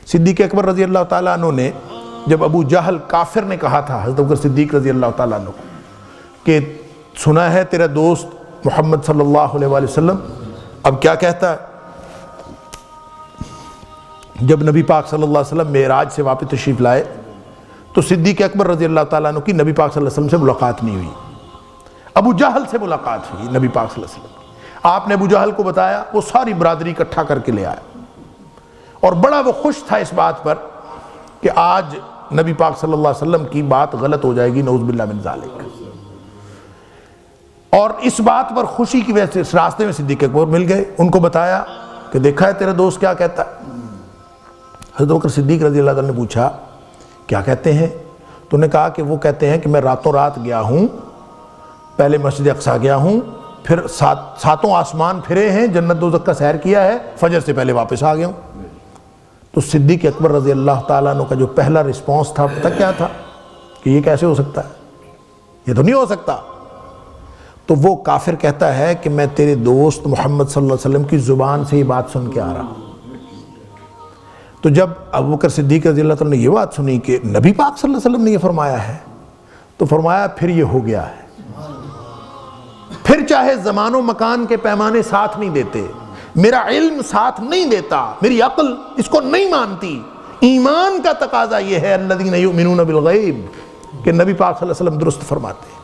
صدیق اکبر رضی اللہ تعالیٰ عنہ نے جب ابو جہل کافر نے کہا تھا حضرت ابوبکر صدیق رضی اللہ تعالیٰ عنہ کہ سنا ہے تیرا دوست محمد صلی اللہ علیہ وآلہ وسلم اب کیا کہتا ہے، جب نبی پاک صلی اللہ علیہ وسلم معراج سے واپس تشریف لائے تو صدیق اکبر رضی اللہ تعالیٰ عنہ کی نبی پاک صلی اللہ علیہ وسلم سے ملاقات نہیں ہوئی، ابو جہل سے ملاقات ہوئی نبی پاک صلی اللہ علیہ وسلم۔ آپ نے ابو جہل کو بتایا، وہ ساری برادری اکٹھا کر کے لے آیا اور بڑا وہ خوش تھا اس بات پر کہ آج نبی پاک صلی اللہ علیہ وسلم کی بات غلط ہو جائے گی، نعوذ باللہ من ذالک۔ اور اس بات پر خوشی کی وجہ سے اس راستے میں صدیق اکبر مل گئے، ان کو بتایا کہ دیکھا ہے تیرا دوست کیا کہتا ہے۔ حضرت ابوبکر صدیق رضی اللہ عنہ نے پوچھا کیا کہتے ہیں؟ تو نے کہا کہ وہ کہتے ہیں کہ میں راتوں رات گیا ہوں، پہلے مسجد اقصیٰ گیا ہوں، پھر ساتوں آسمان پھرے ہیں، جنت دوزخ کا سیر کیا ہے، فجر سے پہلے واپس آ گیا ہوں۔ تو صدیق اکبر رضی اللہ تعالیٰ عنہ کا جو پہلا رسپانس تھا پتہ کیا تھا کہ یہ کیسے ہو سکتا ہے، یہ تو نہیں ہو سکتا۔ تو وہ کافر کہتا ہے کہ میں تیرے دوست محمد صلی اللہ علیہ وسلم کی زبان سے یہ بات سن کے آ رہا ہوں۔ تو جب ابوبکر صدیق رضی اللہ تعالیٰ نے یہ بات سنی کہ نبی پاک صلی اللہ علیہ وسلم نے یہ فرمایا ہے تو فرمایا پھر یہ ہو گیا ہے، پھر چاہے زمان و مکان کے پیمانے ساتھ نہیں دیتے، میرا علم ساتھ نہیں دیتا، میری عقل اس کو نہیں مانتی، ایمان کا تقاضا یہ ہے الذین یؤمنون بالغیب کہ نبی پاک صلی اللہ علیہ وسلم درست فرماتے ہیں۔